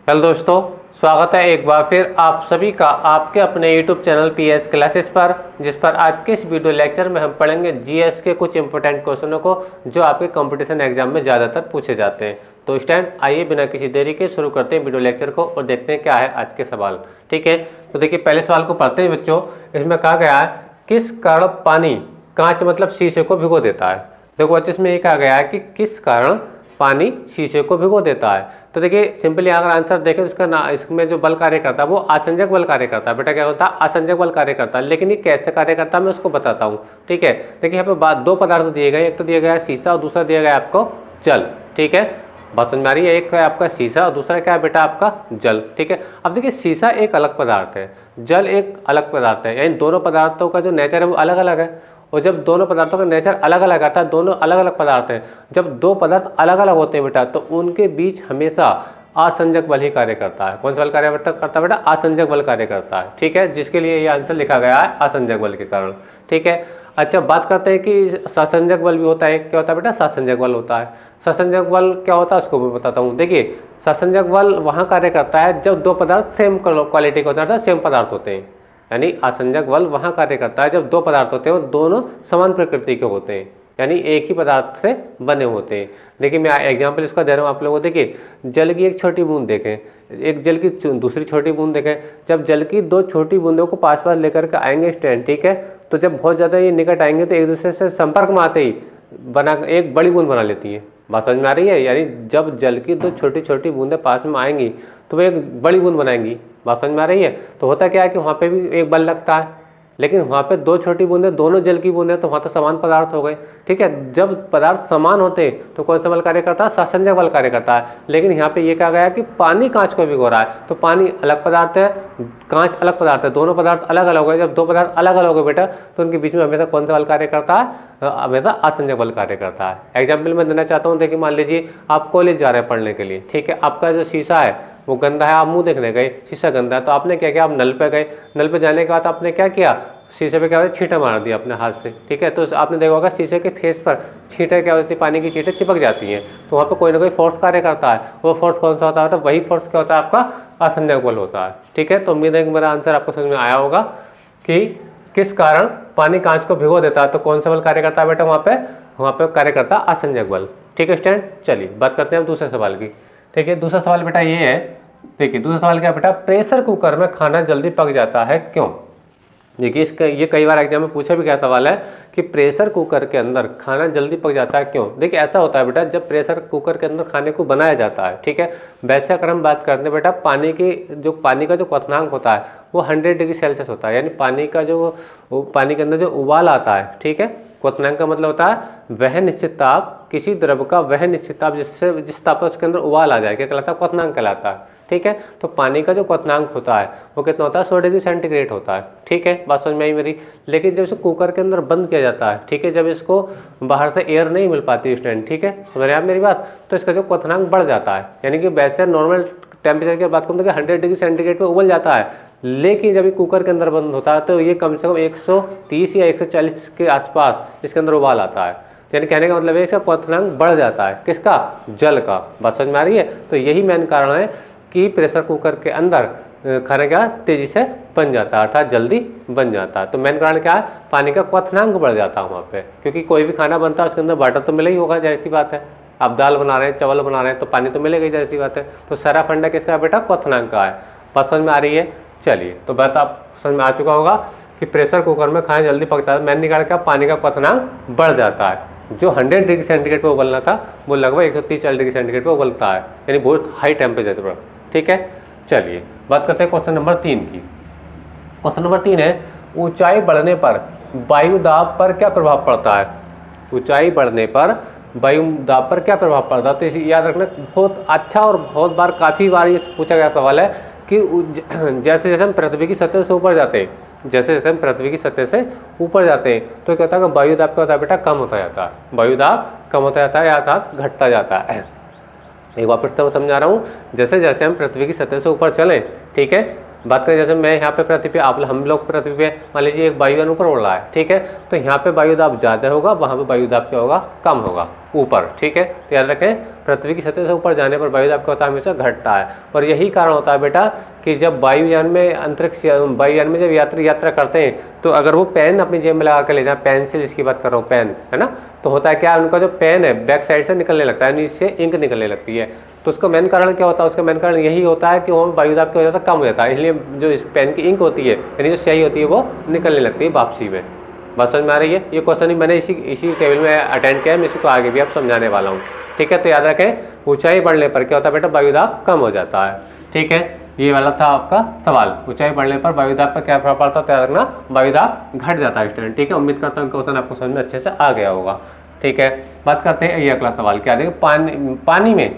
Hello दोस्तों, स्वागत है एक बार फिर आप सभी का आपके अपने YouTube चैनल PS क्लासेस पर, जिस पर आज के इस वीडियो लेक्चर में हम पढ़ेंगे जीएस के कुछ इंपॉर्टेंट क्वेश्चनों को जो आपके कंपटीशन एग्जाम में ज़्यादातर पूछे जाते हैं। तो स्टूडेंट आइए बिना किसी देरी के शुरू करते हैं वीडियो लेक्चर को और देखते हैं क्या है आज के सवाल। ठीक है, तो देखिए पहले सवाल को पढ़ते हैं बच्चों। इसमें कहा गया है किस कारण पानी कांच मतलब शीशे को भिगो देता है। देखो बच्चे इसमें ये कहा गया है कि किस कारण पानी शीशे को भिगो देता है। तो देखिए सिंपली अगर आंसर देखें तो इसका ना इसमें जो बल कार्य करता है वो आसंजक बल कार्य करता है। बेटा क्या होता है? आसंजक बल कार्य करता है। लेकिन ये कैसे कार्य करता है मैं उसको बताता हूँ। ठीक है, देखिए यहाँ पे दो पदार्थ दिए गए, एक तो दिया गया है शीशा और दूसरा दिया गया है आपको जल। ठीक है, बात समझ में आ रही है? एक है आपका शीशा और दूसरा क्या है बेटा आपका जल। ठीक है, अब देखिए शीशा एक अलग पदार्थ है, जल एक अलग पदार्थ है, यानी दोनों पदार्थों का जो नेचर है वो अलग अलग है। और जब दोनों पदार्थों का नेचर अलग अलग आता है, दोनों अलग अलग पदार्थ हैं, जब दो पदार्थ अलग अलग होते हैं बेटा तो उनके बीच हमेशा असंजक बल ही कार्य करता है। कौन सा बल कार्य करता है बेटा? असंजक बल कार्य करता है। ठीक है, जिसके लिए ये आंसर लिखा गया है असंजक बल के कारण। ठीक है, अच्छा बात करते हैं कि ससंजक बल भी होता है। क्या होता है बेटा? ससंजक बल होता है। ससंजक बल क्या होता है उसको मैं बताता हूँ। देखिए ससंजक बल वहाँ कार्य करता है जब दो पदार्थ सेम क्वालिटी के होते हैं, सेम पदार्थ होते हैं। यानी असंजक बल वहाँ कार्य करता है जब दो पदार्थ होते हैं वो दोनों समान प्रकृति के होते हैं, यानी एक ही पदार्थ से बने होते हैं। देखिए मैं एग्जांपल इसका दे रहा हूँ आप लोगों को। देखिए जल की एक छोटी बूंद देखें, एक जल की दूसरी छोटी बूंद देखें। जब जल की दो छोटी बूंदों को पास पास लेकर के आएंगे स्टूडेंट, ठीक है, तो जब बहुत ज़्यादा ये निकट आएंगे तो एक दूसरे से संपर्क में आते ही बना एक बड़ी बूंद बना लेती है। बात समझ में आ रही है? यानी जब जल की दो छोटी छोटी बूंदें पास में आएंगी तो वो एक बड़ी बूंद बनाएंगी। बात समझ में आ रही है? तो होता क्या है कि वहाँ पे भी एक बल लगता है, लेकिन वहाँ पे दो छोटी बूंदें दोनों जल की बूंदें तो वहाँ तो समान पदार्थ हो गए। ठीक है, जब पदार्थ समान होते हैं तो कौन सा बल कार्य करता है? ससंजक बल कार्य करता है। लेकिन यहाँ पे ये कहा गया कि पानी कांच को भिगो रहा है, तो पानी अलग पदार्थ है, कांच अलग पदार्थ है, दोनों पदार्थ अलग अलग हो गए। जब दो पदार्थ अलग अलग हो गए बेटा तो उनके बीच में हमेशा कौन सा बल कार्य करता है? हमेशा असंजक बल कार्य करता है। एग्जाम्पल मैं देना चाहता हूँ। देखिए मान लीजिए आप कॉलेज जा रहे हैं पढ़ने के लिए। ठीक है, आपका जो शीशा है वो गंदा है, आप मुंह देखने गए, शीशा गंदा है, तो आपने क्या किया? आप नल पे गए, नल पे जाने के बाद आपने क्या किया? शीशे पे क्या होता है? छींटा मार दिया अपने हाथ से। ठीक है, तो आपने देखा होगा शीशे के फेस पर छींटे क्या होती है? पानी की छींटें चिपक जाती हैं, तो वहाँ पे कोई ना कोई फोर्स कार्य करता है। वो फोर्स कौन सा होता है? वही फोर्स क्या होता है? आपका असंजक बल होता है। ठीक है, तो उम्मीद है कि मेरा आंसर आपको समझ में आया होगा कि किस कारण पानी कांच को भिगो देता है, तो कौन सा बल कार्य करता है बेटा? वहाँ पे कार्य करता है असंजक बल। ठीक है स्टूडेंट, चलिए बात करते हैं दूसरे सवाल की। ठीक है, दूसरा सवाल बेटा ये है। देखिए दूसरा सवाल क्या बेटा? प्रेशर कुकर में खाना जल्दी पक जाता है क्यों? देखिए इसका ये कई बार एग्जाम में पूछा भी गया सवाल है कि प्रेशर कुकर के अंदर खाना जल्दी पक जाता है क्यों। देखिए ऐसा होता है बेटा जब प्रेशर कुकर के अंदर खाने को बनाया जाता है। ठीक है, वैसे अगर हम बात करते हैं बेटा पानी का जो क्वथनांक होता है वो 100 डिग्री सेल्सियस होता है। यानी पानी के अंदर जो उबाल आता है, ठीक है, क्वथनांक का मतलब होता है वह निश्चित ताप, किसी द्रव का वह निश्चित ताप जिस ताप पर उसके अंदर उबाल आ जाए, क्या कहलाता है? क्वथनांक कहलाता है। ठीक है, तो पानी का जो क्वथनांक होता है वो कितना होता है? 100 डिग्री सेंटीग्रेड होता है। ठीक है, बात समझ में आई मेरी? लेकिन जब इसे कुकर के अंदर बंद किया जाता है, ठीक है, जब इसको बाहर से एयर नहीं मिल पाती स्टूडेंट, ठीक है, समझ रहे आप मेरी बात, तो इसका जो क्वथनांक बढ़ जाता है। यानी कि वैसे नॉर्मल टेम्परेचर की बात करूँ तो 100 डिग्री सेंटीग्रेड पे उबल जाता है, लेकिन जब ये कुकर के अंदर बंद होता है तो ये कम से कम 130 या 140 के आसपास इसके अंदर उबाल आता है। यानी कहने का मतलब है इसका क्वथनांक बढ़ जाता है। किसका? जल का। बात समझ में आ रही है? तो यही मेन कारण है कि प्रेशर कुकर के अंदर खाना क्या तेजी से बन जाता है, अर्थात जल्दी बन जाता है। तो मेन कारण क्या है? पानी का क्वथनांक बढ़ जाता है वहाँ पे, क्योंकि कोई भी खाना बनता है उसके अंदर वाटर तो मिला ही होगा, जाहिर सी बात है। आप दाल बना रहे हैं, चावल बना रहे हैं तो पानी तो मिलेगा ही, जाहिर सी बात है। तो सारा फंडा किसका बेटा? क्वथनांक का है। बात समझ में आ रही है? चलिए, तो बात आप समझ में आ चुका होगा कि प्रेशर कुकर में खाना जल्दी पकता है। मैंने निकाल क्या? पानी का क्वथनांक बढ़ जाता है। जो 100 डिग्री सेंटीग्रेड पे उबलना था वो लगभग 130-140 डिग्री सेंटीग्रेड पे उबलता है, यानी बहुत हाई टेम्परेचर पर। ठीक है, चलिए बात करते हैं क्वेश्चन नंबर 3 की। क्वेश्चन नंबर 3 है ऊंचाई बढ़ने पर वायु दाब पर क्या प्रभाव पड़ता है? ऊंचाई बढ़ने पर वायु दाब पर क्या प्रभाव पड़ता है? तो इसे याद रखना, बहुत अच्छा और बहुत बार काफ़ी बार ये पूछा गया सवाल है कि जैसे जैसे हम पृथ्वी की सतह से ऊपर जाते हैं, तो क्या होता है? वायु दाब क्या होता है बेटा? कम होता जाता है। वायु दाब कम होता जाता है अर्थात घटता जाता है। एक बार फिर से समझा रहा हूँ, जैसे जैसे हम पृथ्वी की सतह से ऊपर चलें, ठीक है, बात करें जैसे मैं यहाँ पे पृथ्वी पे, आप हम लोग पृथ्वी पे मान लीजिए एक वायुयान ऊपर उड़ रहा है, ठीक है, तो यहाँ पे वायु दाब ज़्यादा होगा, वहाँ पे वायु दाब क्या होगा? कम होगा। ऊपर। ठीक है, तो याद रखें पृथ्वी की सतह से ऊपर जाने पर वायुदाब क्या होता है, हमेशा घटता है। और यही कारण होता है बेटा कि जब वायुयान में वायुयान में जब यात्री यात्रा करते हैं तो अगर वो पेन अपनी जेब में लगा कर ले जाए, पेंसिल इसकी बात कर रहा हूँ, पेन है ना, तो होता है क्या, उनका जो पेन है बैक साइड से निकलने लगता है, यानी इससे इंक निकलने लगती है। तो उसका मेन कारण क्या होता है, उसका मेन कारण यही होता है कि वहाँ वायुदाब क्या हो जाता है, कम हो जाता है, इसलिए जो इस पेन की इंक होती है यानी जो स्याही होती है वो निकलने लगती है वापसी में। बात समझ में आ रही है? ये क्वेश्चन ही मैंने इसी टेबल में अटेंड किया है, मैं इसको आगे भी आप समझाने वाला हूँ। ठीक है, तो याद रखें ऊंचाई बढ़ने पर क्या होता है बेटा, वायुदाब कम हो जाता है। ठीक है, ये वाला था आपका सवाल, ऊंचाई बढ़ने पर वायुदाब पर क्या प्रभाव पड़ता है, तो याद रखना वायुदाब घट जाता है स्टूडेंट। ठीक है, उम्मीद करता हूँ क्वेश्चन आपको समझ में अच्छे से आ गया होगा। ठीक है, बात करते हैं ये अगला सवाल, क्या देखिए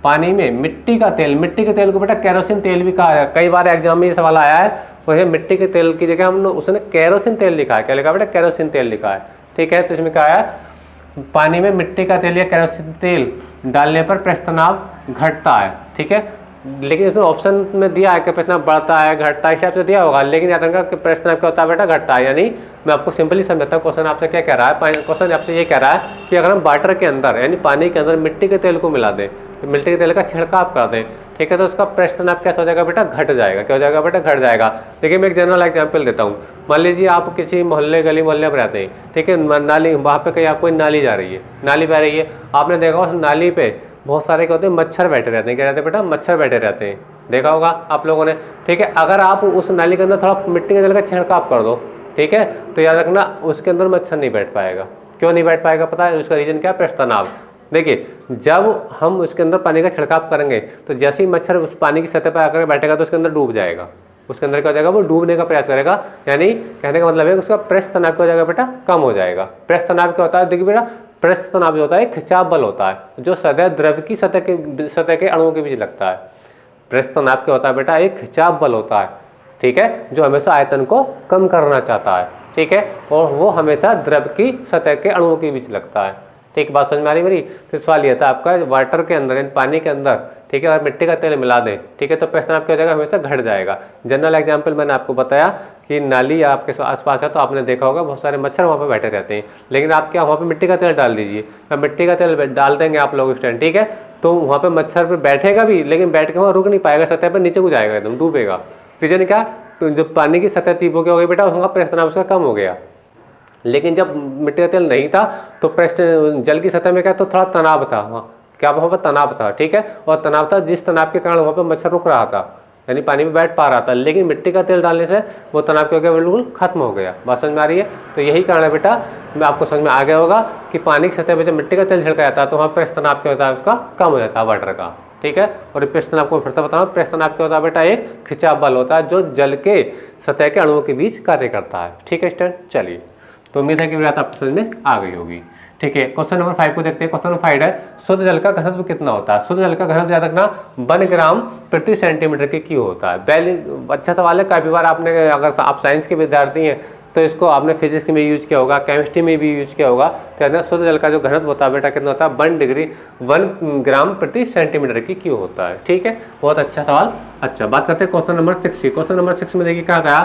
पानी में मिट्टी का तेल, मिट्टी के तेल को बेटा केरोसिन तेल भी कहा है। कई बार एग्जाम में ये सवाल आया है, वह मिट्टी के तेल की जगह हमने उसने केरोसिन तेल लिखा है। क्या लिखा बेटा, केरोसिन तेल लिखा है। ठीक है, तो इसमें कहा है पानी में मिट्टी का तेल या केरोसिन तेल डालने पर पृष्ठ तनाव घटता है। ठीक है, लेकिन इसमें ऑप्शन में दिया है कि पृष्ठ तनाव बढ़ता है घटता है, हिसाब से दिया होगा, लेकिन याद रखना कि पृष्ठ तनाव क्या होता है बेटा, घटता है। यानी मैं आपको सिंपली समझाता हूँ, क्वेश्चन आपसे क्या कह रहा है, क्वेश्चन आपसे ये कह रहा है कि अगर हम वाटर के अंदर यानी पानी के अंदर मिट्टी के तेल को मिला दें, तो मिट्टी के तेल का छिड़काव कर दें, ठीक है, तो उसका पृष्ठ तनाव कैसा हो जाएगा बेटा, घट जाएगा। क्या हो जाएगा बेटा, घट जाएगा। देखिए मैं एक जनरल एग्जांपल देता हूँ। मान लीजिए आप किसी मोहल्ले गली मोहल्ले में रहते हैं, ठीक है, नाली वहाँ पे कहीं आपको नाली जा रही है, नाली बह रही है, आपने देखा उस नाली पे बहुत सारे क्या होते हैं, मच्छर बैठे रहते हैं। क्या रहते हैं बेटा, मच्छर बैठे रहते हैं, देखा होगा आप लोगों ने। ठीक है, अगर आप उस नाली के अंदर थोड़ा मिट्टी के तेल का छिड़काव कर दो, ठीक है, तो याद रखना उसके अंदर मच्छर नहीं बैठ पाएगा। क्यों नहीं बैठ पाएगा पता है, उसका रीजन क्या है, पृष्ठ तनाव। देखिए जब हम उसके अंदर पानी का छिड़काव करेंगे तो जैसे ही मच्छर उस पानी की सतह पर आकर बैठेगा तो उसके अंदर डूब जाएगा, उसके अंदर क्या हो जाएगा, वो डूबने का प्रयास करेगा। यानी कहने का मतलब है उसका पृष्ठ तनाव क्या हो जाएगा बेटा, कम हो जाएगा। पृष्ठ तनाव क्या होता है, देखिए बेटा पृष्ठ तनाव जो होता है खिंचाव बल होता है जो सदैव द्रव की सतह के अणुओं के बीच लगता है। पृष्ठ तनाव क्या होता है बेटा, एक खिंचाव बल होता है, ठीक है, जो हमेशा आयतन को कम करना चाहता है। ठीक है, और वो हमेशा द्रव की सतह के अणुओं के बीच लगता है। ठीक, बात समझ में आ रही मेरी? तो सवाल ये था आपका, वाटर के अंदर यानी पानी के अंदर, ठीक है, और मिट्टी का तेल मिला दें, ठीक है, तो पृष्ठ तनाव क्या हो जाएगा, हमेशा घट जाएगा। जनरल एग्जांपल मैंने आपको बताया कि नाली आपके आसपास है तो आपने देखा होगा बहुत सारे मच्छर वहाँ पे बैठे रहते हैं, लेकिन आप क्या वहाँ पे मिट्टी का तेल डाल दीजिए, अब मिट्टी का तेल डाल देंगे आप लोग स्टूडेंट, ठीक है, तो वहाँ पे मच्छर पे बैठेगा भी, लेकिन बैठ के वहाँ रुक नहीं पाएगा, सतह पर नीचे को जाएगा, एकदम डूबेगा। रीजन क्या, तो जो पानी की सतह तीव्र क्या हो गई बेटा, उसका पृष्ठ तनाव उसका कम हो गया। लेकिन जब मिट्टी का तेल नहीं था तो पृष्ठ जल की सतह में क्या, तो थोड़ा तनाव था, वहाँ क्या वहाँ पर तनाव था, ठीक है, और तनाव था जिस तनाव के कारण वहाँ पर मच्छर रुक रहा था, यानी पानी में बैठ पा रहा था। लेकिन मिट्टी का तेल डालने से वो तनाव क्या हो गया, बिल्कुल खत्म हो गया। बात समझ में आ रही है? तो यही कारण है बेटा, मैं आपको समझ में आ गया होगा कि पानी की सतह पर जब मिट्टी का तेल छिड़का जाता है तो वहाँ पृष्ठ तनाव क्या होता है, उसका कम हो जाता है वाटर का। ठीक है, और पृष्ठ तनाव को फिर से बताऊँ, पृष्ठ तनाव क्या होता है बेटा, एक खिंचाव बल होता है जो जल के सतह के अणुओं के बीच कार्य करता है। ठीक है स्टूडेंट, चलिए, तो उम्मीद है कि बात आपको समझ में आ गई होगी। ठीक है, क्वेश्चन नंबर 5 को देखते हैं। क्वेश्चन नंबर 5 है, शुद्ध जल का घनत्व कितना होता है? शुद्ध जल का घनत्व याद रखना 1 ग्राम प्रति सेंटीमीटर के क्यूब होता है। अच्छा सवाल है, काफी बार आपने, अगर आप साइंस के विद्यार्थी हैं तो इसको आपने फिजिक्स में यूज किया होगा, केमिस्ट्री में भी यूज किया होगा। तो याद शुद्ध जल का जो घनत्व होता है बेटा कितना होता है, 1 ग्राम प्रति सेंटीमीटर की क्यूब होता है। ठीक है, बहुत अच्छा सवाल। अच्छा, बात करते हैं क्वेश्चन नंबर 6 की। क्वेश्चन नंबर 6 में देखिए क्या कहा,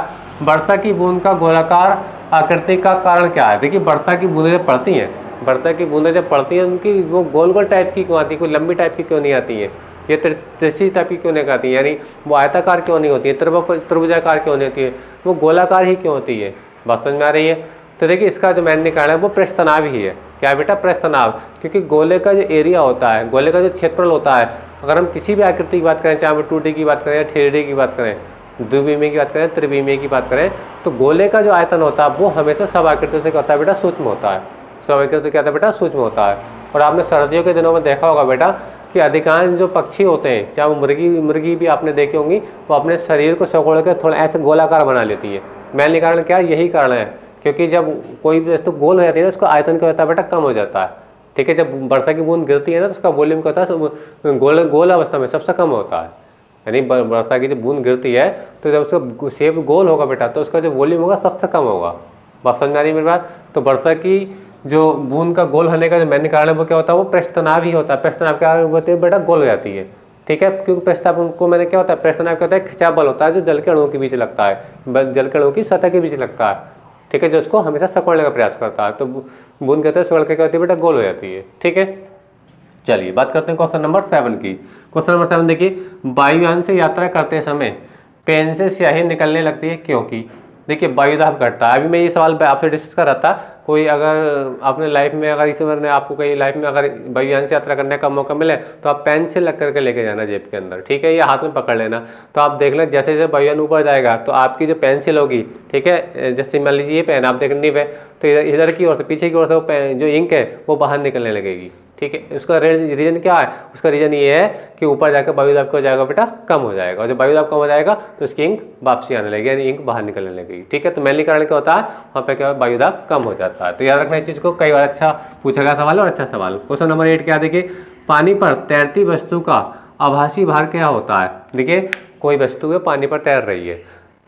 वर्षा की बूंद का गोलाकार आकृति का कारण क्या है? देखिए वर्षा की बूंदें जब पड़ती हैं, वर्षा की बूंदें जब पड़ती हैं उनकी वो गोल गोल टाइप की क्यों आती है, कोई लंबी टाइप की क्यों नहीं आती है, ये तिरछी टाइप की क्यों नहीं आती है, यानी वो आयताकार क्यों नहीं होती है, त्रिभुजाकार क्यों नहीं होती है, वो गोलाकार ही क्यों होती है? बात समझ में आ रही है? तो देखिए इसका जो मेन कारण है वो पृष्ठ तनाव ही है। क्या बेटा, पृष्ठ तनाव, क्योंकि गोले का जो एरिया होता है, गोले का जो क्षेत्रफल होता है, अगर हम किसी भी आकृति की बात करें, चाहे हम 2D की बात करें या 3D की बात करें, द्विविमीय की बात करें, त्रिविमीय की बात करें, तो गोले का जो आयतन होता है वो हमेशा सब आकृतियों से क्या होता है बेटा, सूक्ष्म होता है। सब आकृति क्या होता है बेटा, सूक्ष्म होता है। और आपने सर्दियों के दिनों में देखा होगा बेटा कि अधिकांश जो पक्षी होते हैं, चाहे वो मुर्गी भी आपने देखी होंगी, वो अपने शरीर को सकोड़ कर थोड़ा ऐसे गोलाकार बना लेती है। मेन कारण क्या है, यही कारण है, क्योंकि जब कोई भी वस्तु गोल हो जाती है ना, उसका आयतन क्या होता है बेटा, कम हो जाता है। ठीक है, जब वर्षा की बूंद गिरती है ना तो उसका वॉल्यूम क्या होता है, गोल अवस्था में सबसे कम होता है। यानी वर्षा की जब बूंद गिरती है तो जब उसका शेप गोल होगा बेटा तो उसका जो वॉल्यूम होगा सबसे कम होगा। बस समझ आ रही है मेरी बात? तो वर्षा की जो बूंद का गोल होने का जो मेन कारण है वो क्या होता है, वो पृष्ठ तनाव ही होता है। पृष्ठ तनाव क्या होती है बेटा, गोल हो जाती है। ठीक है, क्योंकि पृष्ठ तनाव को मैंने क्या होता है, पृष्ठ तनाव क्या होता है, खिंचाव बल होता है जो जल के अणुओं के बीच लगता है, जल के अणुओं की सतह के बीच लगता है। ठीक है, जो उसको हमेशा सिकुड़ने का प्रयास करता है। तो बूंद कहते हैं सिकुड़ के क्या होती है बेटा, गोल हो जाती है। ठीक है, चलिए बात करते हैं क्वेश्चन नंबर 7 की। क्वेश्चन नंबर 7 देखिए, वायुयान से यात्रा करते समय पेन से स्याही निकलने लगती है क्योंकि। देखिए वायुदाब घटता है। अभी मैं ये सवाल आपसे डिस्कस कर रहा था, कोई अगर अपने लाइफ में अगर ईश्वर ने आपको कहीं लाइफ में अगर वायुयान से यात्रा करने का मौका मिले तो आप पेन से लग करके लेके जाना जेब के अंदर। ठीक है, या हाथ में पकड़ लेना। तो आप देख लें जैसे जैसे वायुयान ऊपर जाएगा तो आपकी जो पेंसिल होगी, ठीक है, जैसे मान लीजिए ये पेन आप देखने पे, तो इधर की ओर से पीछे की ओर से वो जो इंक है वो बाहर निकलने लगेगी। ठीक है, उसका रीजन क्या है, उसका रीजन ये है कि ऊपर जाकर वायुदाब क्या हो जाएगा बेटा, कम हो जाएगा। और जब वायुदाब कम हो जाएगा तो उसकी इंक वापसी आने लगेगी, यानी इंक बाहर निकलने लगेगी। ठीक है, तो मेनली कारण क्या होता है, वहाँ पे क्या वायुदाब कम हो जाता है। तो याद रखना इस चीज़ को, कई बार अच्छा पूछा गया सवाल और अच्छा सवाल। क्वेश्चन नंबर 8 क्या देखिए, पानी पर तैरती वस्तु का आभासी भार क्या होता है। देखिए कोई वस्तु है पानी पर तैर रही है,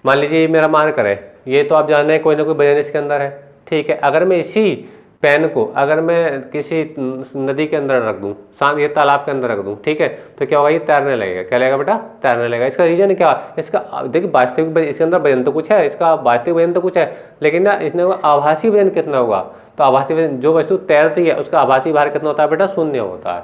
मान लीजिए मेरा मार्कर है, ये तो आप जान रहे हैं कोई ना कोई वजन इसके अंदर है। ठीक है, अगर मैं इसी पेन को अगर मैं किसी नदी के अंदर रख दूं, ये तालाब के अंदर रख दूं, ठीक है, तो क्या होगा, ये तैरने लगेगा। क्या लगेगा बेटा, तैरने लगेगा। इसका रीजन क्या है, इसका देखिए वास्तविक इसके अंदर वजन तो कुछ है, इसका वास्तविक वजन तो कुछ है, लेकिन ना इसने आभासी वजन कितना होगा, तो आभासी वजन जो वस्तु तैरती है उसका आभासी भार कितना होता है बेटा, शून्य होता है।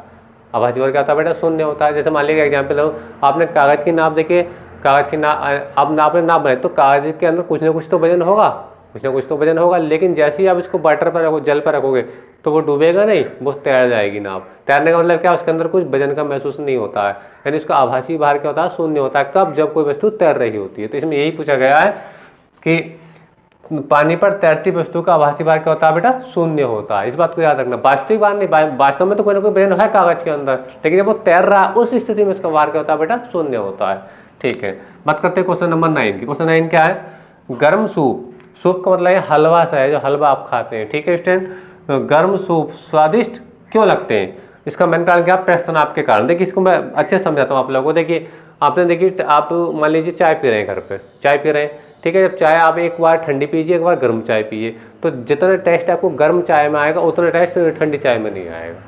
आभासी भार क्या होता है बेटा, शून्य होता है। जैसे मान लीजिए एग्जाम्पल लो, आपने कागज की नाप देखिए, कागज की नाप आप नापने नाप बनाए तो कागज के अंदर कुछ ना कुछ तो वजन होगा, कुछ ना कुछ तो वजन होगा, लेकिन जैसे ही आप इसको वाटर पर रखो, जल पर रखोगे तो वो डूबेगा नहीं, वो तैर जाएगी नाव। तैरने का मतलब क्या, उसके अंदर कुछ वजन का महसूस नहीं होता है, यानी इसका आभासी भार क्या होता है, शून्य होता है। कब, जब कोई वस्तु तैर रही होती है। तो इसमें यही पूछा गया है कि पानी पर तैरती वस्तु का आभासी भार क्या होता है बेटा, शून्य होता है। इस बात को याद रखना। वास्तविक भार नहीं, वास्तव में तो कोई ना कोई वजन है कागज के अंदर, लेकिन जब वो तैर रहा है उस स्थिति में इसका भार क्या होता है बेटा, शून्य होता है। ठीक है, बात करते हैं क्वेश्चन नंबर 9 की। क्वेश्चन 9 क्या है, गर्म सूप, सूप का मतलब है हलवा सा है, जो हलवा आप खाते हैं। ठीक है स्टूडेंट, गर्म सूप स्वादिष्ट क्यों लगते हैं, इसका मेन कारण क्या, प्रश्न आपके कारण। देखिए इसको मैं अच्छे समझाता हूँ आप लोगों को। देखिए आपने देखिए, आप मान लीजिए चाय पी रहे हैं, घर पे चाय पी रहे हैं, ठीक है, जब चाय आप एक बार ठंडी पीजिए, एक बार गर्म चाय पिए, तो जितना टेस्ट आपको गर्म चाय में आएगा उतना टेस्ट ठंडी चाय में नहीं आएगा।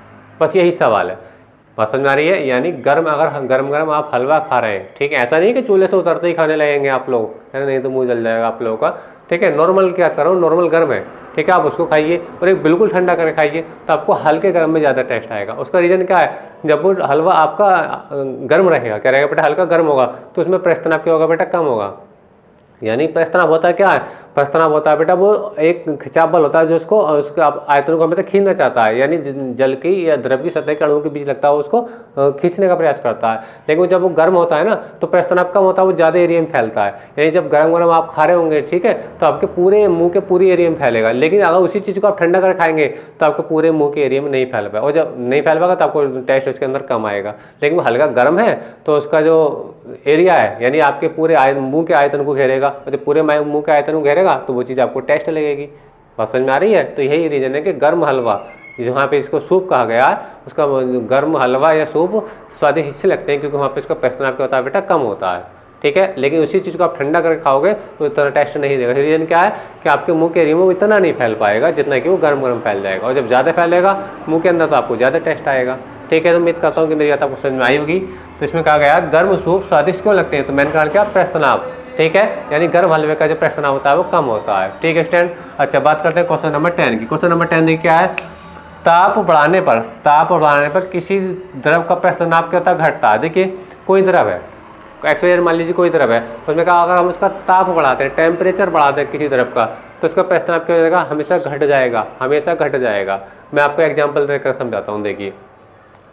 बस यही सवाल है, बात समझ आ रही है। यानी अगर गरम गरम आप हलवा खा रहे हैं, ठीक है, ऐसा नहीं कि चूल्हे से उतरते ही खाने लगेंगे आप लोग, है नहीं तो मुंह जल जाएगा आप लोगों का। ठीक है, नॉर्मल क्या करो, नॉर्मल गर्म है, ठीक है, आप उसको खाइए और एक बिल्कुल ठंडा करके खाइए, तो आपको हल्के गर्म में ज़्यादा टेस्ट आएगा। उसका रीज़न क्या है, जब वो हलवा आपका गर्म रहेगा, क्या रहेगा बेटा, हल्का गर्म होगा, तो उसमें प्रस्तनाप क्या होगा बेटा, कम होगा। यानी प्रस्तनाप होता है क्या है, प्रस्तनाप होता है बेटा वो एक खिंचाव बल होता है जो उसको उसके आयतन को हमें खींचना चाहता है, यानी जल की या द्रव की सतह के अणुओं के बीच लगता है उसको खींचने का प्रयास करता है। लेकिन जब वो गर्म होता है ना तो प्रस्तनाप कम होता है, वो ज़्यादा एरिया में फैलता है। यानी जब गर्म गर्म आप खा रहे होंगे, ठीक है, तो आपके पूरे मुंह के पूरी एरिया में फैलेगा, लेकिन अगर उसी चीज़ को आप ठंडा कर खाएंगे तो आपके पूरे मुंह के एरिया में नहीं फैल पाएगा, और जब नहीं फैल पाएगा तो आपको टेस्ट उसके अंदर कम आएगा। लेकिन वो हल्का गर्म है तो उसका जो एरिया है, यानी आपके पूरे मुंह के आयतन को घेरेगा, और जब पूरे मुंह के आयतन को घेरेगा तो वो चीज़ आपको टेस्ट लगेगी। बात समझ में आ रही है। तो यही रीजन है कि गर्म हलवा, जहाँ पे इसको सूप कहा गया है, उसका गर्म हलवा या सूप स्वादिष्ट इससे लगते हैं क्योंकि वहाँ पे इसका प्रस्तनाप क्या होता है बेटा, कम होता है। ठीक है, लेकिन उसी चीज़ को आप ठंडा करके खाओगे तो इतना टेस्ट नहीं देगा। रीजन क्या है कि आपके मुंह के एरिया में इतना नहीं फैल पाएगा जितना कि वो गर्म गर्म फैल जाएगा, और जब ज़्यादा फैलेगा मुंह के अंदर तो आपको ज़्यादा टेस्ट आएगा। ठीक है, तो उम्मीद करता हूँ कि मेरी बात आपको समझ में आई होगी। तो इसमें कहा गया गर्म सूप स्वादिष्ट क्यों लगते हैं, तो मेन कारण क्या, प्रस्तनाप। ठीक है, यानी गर्म हलवे का जो प्रस्तनाप होता है वो कम होता है। ठीक है स्टूडेंट, अच्छा बात करते हैं क्वेश्चन नंबर 10 की। क्वेश्चन नंबर 10 देखिए क्या है, ताप बढ़ाने पर किसी द्रव का प्रस्तनाप क्या होता है, घटता है। देखिए कोई द्रव है, एक्सवाइजेड मान लीजिए कोई द्रव है, तो उसमें कहा अगर हम उसका ताप बढ़ाते हैं, टेम्परेचर बढ़ाते हैं किसी द्रव का, तो उसका प्रस्तनाप क्या हो जाएगा, हमेशा घट जाएगा, हमेशा घट जाएगा। मैं आपको एग्जाम्पल देकर समझाता हूँ। देखिए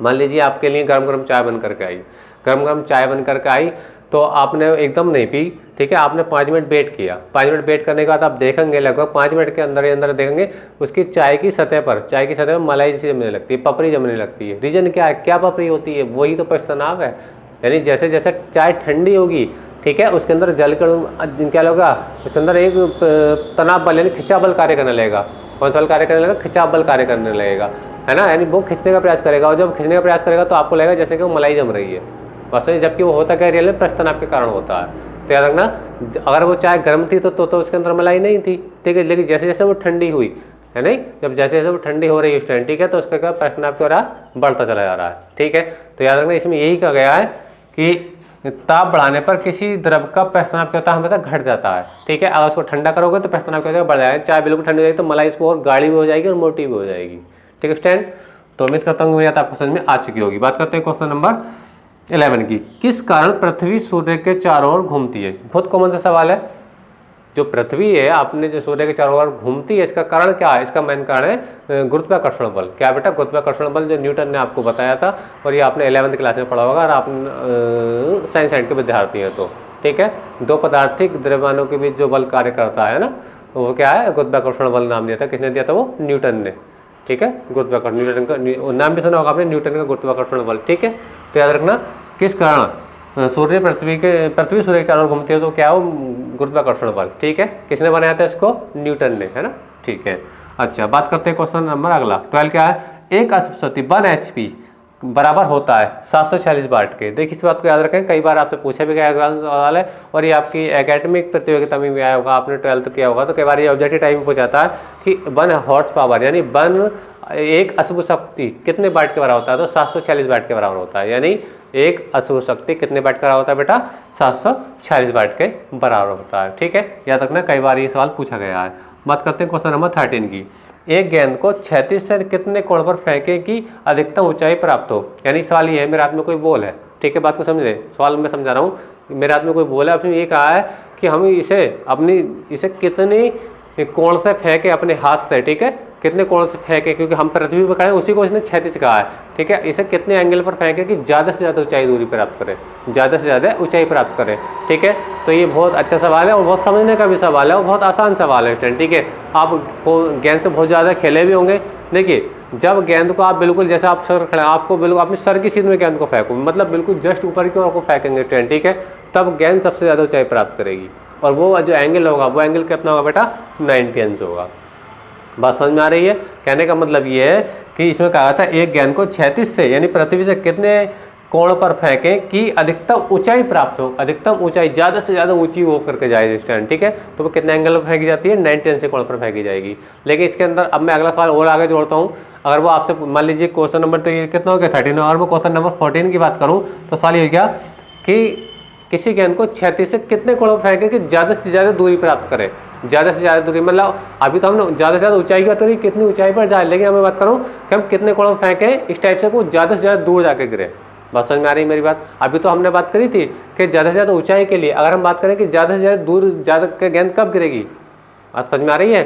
मान लीजिए आपके लिए गर्म गर्म चाय बन करके आई, गर्म गर्म चाय बन करके आई, तो आपने एकदम नहीं पी, ठीक है, आपने 5 मिनट वेट किया। 5 मिनट वेट करने के बाद आप देखेंगे लगभग 5 मिनट के अंदर ही अंदर देखेंगे उसकी चाय की सतह पर मलाई जैसी जमने लगती है, पपड़ी जमने लगती है। रीजन क्या है, क्या पपड़ी होती है, वही तो प्रस्तनाप है। यानी जैसे जैसे चाय ठंडी होगी, ठीक है, उसके अंदर जल का क्या होगा, उसके अंदर एक तनाव बल यानी खिंचाव बल कार्य करने लगेगा। कौन सा बल कार्य करने लगेगा, खिंचाव बल कार्य करने लगेगा, है ना, यानी वो खींचने का प्रयास करेगा, और जब खींचने का प्रयास करेगा तो आपको लगेगा जैसे कि वो मलाई जम रही है, वास्तव जबकि वो होता क्या, रियल में प्रस्तनाप के कारण होता है। तो याद रखना, अगर वो चाय गर्म थी तो उसके अंदर मलाई नहीं थी, ठीक है, लेकिन जैसे जैसे वो ठंडी हुई, है नहीं, जब जैसे जैसे वो ठंडी हो रही है स्टूडेंट, ठीक है, तो उसका क्या प्रस्तनाप क्या हो रहा है, बढ़ता चला जा रहा है। ठीक है, तो याद रखना इसमें यही कहा गया है कि ताप बढ़ाने पर किसी द्रव का पृष्ठ तनाव क्या होता है, हमेशा घट जाता है। ठीक है, अगर उसको ठंडा करोगे तो पृष्ठ तनाव क्या हो जाएगा, बढ़ जाएगा। चाय बिल्कुल ठंडी हो जाएगी तो मलाई इसमें और गाढ़ी भी हो जाएगी और मोटी भी हो जाएगी। ठीक है स्टूडेंट, तो उम्मीद करता हूँ मेरी बात आपको समझ में आ चुकी होगी। बात करते हैं क्वेश्चन नंबर 11 की। किस कारण पृथ्वी सूर्य के चारों ओर घूमती है? बहुत कॉमन सा सवाल है। जो पृथ्वी है आपने जो सूर्य के चारों ओर घूमती है, इसका कारण क्या है? इसका मेन कारण है गुरुत्वाकर्षण बल। क्या बेटा? गुरुत्वाकर्षण बल, जो न्यूटन ने आपको बताया था और ये आपने 11वीं क्लास में पढ़ा होगा और आप साइंस साइड के विद्यार्थी हैं तो। ठीक है, दो पदार्थिक द्रव्यमानों के बीच जो बल कार्य करता है ना, वो क्या है? गुरुत्वाकर्षण बल नाम दिया था। किसने दिया था? वो न्यूटन ने। ठीक है, गुरुत्वाकर्षण, न्यूटन का नाम भी सुना होगा आपने, न्यूटन का गुरुत्वाकर्षण बल। ठीक है, तो याद रखना किस कारण पृथ्वी सूर्य के चारों ओर घूमती है, तो क्या हो? गुरुत्वाकर्षण बल। ठीक है, किसने बनाया था इसको? न्यूटन ने, है ना। ठीक है, अच्छा बात करते हैं क्वेश्चन नंबर अगला 12 क्या है? एक अश्व शक्ति 1 HP बराबर होता है 746 वाट के। देखिए इस बात को याद रखें, कई बार आपसे पूछा भी गया सवाल है और ये आपकी एकेडमिक प्रतियोगिता में भी आया होगा, आपने 12th किया होगा तो कई बार ये ऑब्जेक्टिव टाइप में पूछा जाता है कि 1 हॉर्स पावर यानी 1 एक अश्व शक्ति कितने वाट के बराबर होता है? तो 746 वाट के बराबर होता है। यानी एक अश्व शक्ति कितने वाट का होता है बेटा? 746 वाट के बराबर होता है। ठीक है, याद रखना, कई बार ये सवाल पूछा गया है। बात करते हैं क्वेश्चन नंबर 13 की। एक गेंद को क्षैतिज से कितने कोण पर फेंके कि अधिकतम ऊंचाई प्राप्त हो? यानी सवाल ये है, मेरे हाथ में कोई बॉल है। ठीक है, बात को समझ रहे? सवाल मैं समझा रहा हूँ, मेरे हाथ में कोई बॉल है, आपने ये कहा है कि हम इसे कितने कोण से फेंके अपने हाथ से। ठीक है, कितने कोण से फेंके, क्योंकि हम पृथ्वी पर खड़े हैं, उसी को इसने क्षैतिज कहा है। ठीक है, इसे कितने एंगल पर फेंके कि ज़्यादा से ज़्यादा ऊंचाई दूरी प्राप्त करें, ज़्यादा से ज़्यादा ऊंचाई प्राप्त करें। ठीक है, तो ये बहुत अच्छा सवाल है और बहुत समझने का भी सवाल है और बहुत आसान सवाल है स्टूडेंट। ठीक है, आप गेंद से बहुत ज़्यादा खेले भी होंगे। देखिए, जब गेंद को आप बिल्कुल जैसे आप सर खड़े, आपको बिल्कुल अपने सर की सीध में गेंद को फेंको, मतलब बिल्कुल जस्ट ऊपर की ओर आपको फेंकेंगे स्टूडेंट। ठीक है, तब गेंद सबसे ज़्यादा ऊंचाई प्राप्त करेगी और वो जो एंगल होगा वो एंगल कितना होगा बेटा? 90 अंश होगा। बात समझ में आ रही है? कहने का मतलब ये है कि इसमें कहा था एक गेंद को क्षैतिज से यानी पृथ्वी से कितने कोण पर फेंकें कि अधिकतम ऊंचाई प्राप्त हो, अधिकतम ऊंचाई ज़्यादा से ज़्यादा ऊंची हो करके जाए स्टैंड। ठीक है, तो वो कितने एंगल पर फेंकी जाती है? 90 अंश से कोण पर फेंकी जाएगी। लेकिन इसके अंदर अब मैं अगला सवाल और आगे जोड़ता हूँ। अगर वो आपसे मान लीजिए क्वेश्चन नंबर तो ये कितना हो गया 13, और मैं क्वेश्चन नंबर 14 की बात करूँ तो सवाल ये क्या कि किसी गेंद को क्षैतिज से कितने कोण पर फेंके कि ज़्यादा से ज़्यादा दूरी प्राप्त करे। ज़्यादा से ज़्यादा दूरी मतलब अभी तो हमने ज़्यादा से ज़्यादा ऊंचाई की बात करी, कितनी ऊंचाई पर जाए, लेकिन मैं बात करूँ कि हम कितने कोण पर फेंकें इस टाइप से को ज़्यादा से ज़्यादा दूर जाके गिरे। बात समझ में आ रही है मेरी बात? अभी तो हमने बात करी थी कि ज़्यादा से ज़्यादा ऊंचाई के लिए, अगर हम बात करें कि ज़्यादा से ज़्यादा दूर ज़्यादा गेंद कब गिरेगी? बात समझ में आ रही है?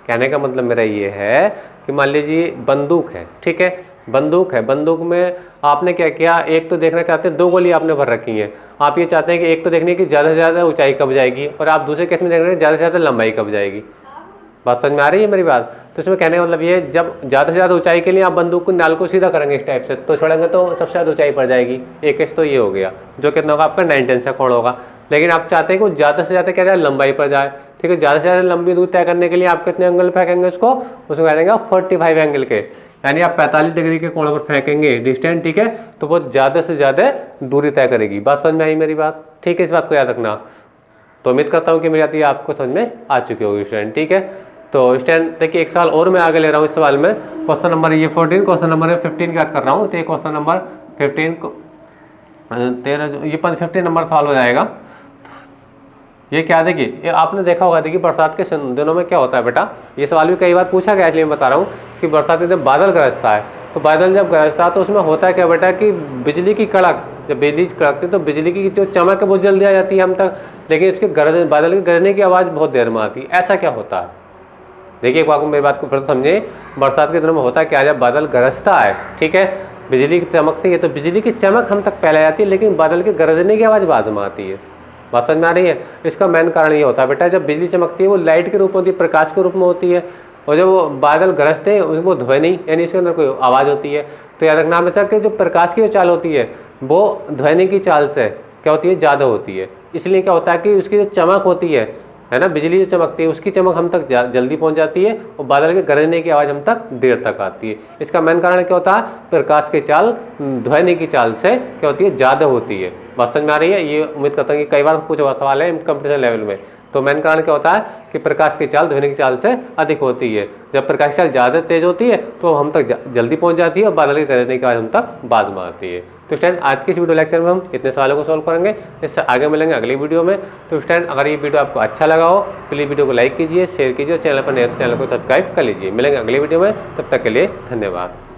कहने का मतलब मेरा ये है कि मान लीजिए बंदूक है। ठीक है, बंदूक है, बंदूक में आपने क्या किया, एक तो देखना चाहते हैं 2 गोली आपने भर रखी हैं, आप ये चाहते हैं कि एक तो देखने की ज़्यादा से ज़्यादा ऊंचाई कब जाएगी और आप दूसरे केस में देख रहे हैं ज़्यादा से ज़्यादा लंबाई कब जाएगी। बात समझ में आ रही है मेरी बात? तो इसमें कहने का मतलब ये है जब ज़्यादा से ज़्यादा ऊंचाई के लिए आप बंदूक को नाल को सीधा करेंगे इस टाइप से तो छोड़ेंगे तो सबसे ज़्यादा ऊंचाई पड़ जाएगी। एक केस तो ये हो गया जो कितना होगा आपका 90 अंश का कोण होगा। लेकिन आप चाहते हैं कि ज़्यादा से ज़्यादा क्या जाए, लंबाई पर जाए। ठीक है, ज़्यादा से ज़्यादा लंबी दूरी तय करने के लिए आप कितने एंगल फेंकेंगे उसको? उसमें कहेंगे 45 एंगल के, यानी आप 45 डिग्री के कोण पर फेंकेंगे डिस्टेंस। ठीक है, तो वो ज़्यादा से ज़्यादा दूरी तय करेगी। बात समझ में आई मेरी बात? ठीक है, इस बात को याद रखना। तो उम्मीद करता हूँ कि मेरी बात ये आपको समझ में आ चुकी होगी स्टूडेंट। ठीक है, तो स्टूडेंट देखिए एक सवाल और मैं आगे ले रहा हूँ इस सवाल में, क्वेश्चन नंबर ये 14, क्वेश्चन नंबर 15 की बात कर रहा हूँ। तो ये क्वेश्चन नंबर 15 को 13 ये 15 नंबर सवाल हो जाएगा। ये क्या देखिए, ये आपने देखा होगा, देखिए बरसात के दिनों में क्या होता है बेटा, ये सवाल भी कई बार पूछा गया, इसलिए मैं बता रहा हूँ कि बरसात के दिन बादल गरजता है, तो बादल जब गरजता है तो उसमें होता है क्या बेटा कि बिजली की कड़क, जब बिजली कड़कती है तो बिजली की जो चमक है बहुत जल्दी आ जाती है हम तक, लेकिन उसके बादल के गरजने की आवाज़ बहुत देर में आती है। ऐसा क्या होता है? देखिए एक बार मेरी बात को फिर समझे, बरसात के दिनों में होता है क्या, जब बादल गरजता है, ठीक है, बिजली चमकती है तो बिजली की चमक हम तक पहले आती है, लेकिन बादल के गरजने की आवाज़ बाद में आती है। बात समझ में आ रही है? इसका मेन कारण ये होता है बेटा, जब बिजली चमकती है वो लाइट के रूप में होती है, प्रकाश के रूप में होती है, और जब वो बादल गरजते हैं वो ध्वनि यानी इसके अंदर कोई आवाज़ होती है। तो याद रखना हमेशा कि जो प्रकाश की जो चाल होती है वो ध्वनि की चाल से क्या होती है, ज़्यादा होती है। इसलिए क्या होता है कि उसकी जो चमक होती है ना, बिजली जो चमकती है उसकी चमक हम तक जल्दी पहुंच जाती है और बादल के गरजने की आवाज़ हम तक देर तक आती है। इसका मेन कारण क्या होता है, प्रकाश की चाल ध्वनि की चाल से क्या होती है, ज़्यादा होती है। बात समझ में आ रही है? ये उम्मीद करता हूँ कि कई बार कुछ सवाल है कंपटीशन लेवल में तो मेन कारण क्या होता है कि प्रकाश की चाल ध्वनि की चाल से अधिक होती है। जब प्रकाश की चाल ज़्यादा तेज होती है तो हम तक जल्दी पहुंच जाती है और बादल के गिरने के बाद हम तक बाद में आती है। तो स्टूडेंट आज के इस वीडियो लेक्चर में हम इतने सवालों को सॉल्व करेंगे, इससे आगे मिलेंगे अगली वीडियो में। तो स्टूडेंट अगर ये वीडियो आपको अच्छा लगा हो प्लीज़ वीडियो को लाइक कीजिए, शेयर कीजिए और चैनल पर नए तो चैनल को सब्सक्राइब कर लीजिए। मिलेंगे अगली वीडियो में, तब तक के लिए धन्यवाद।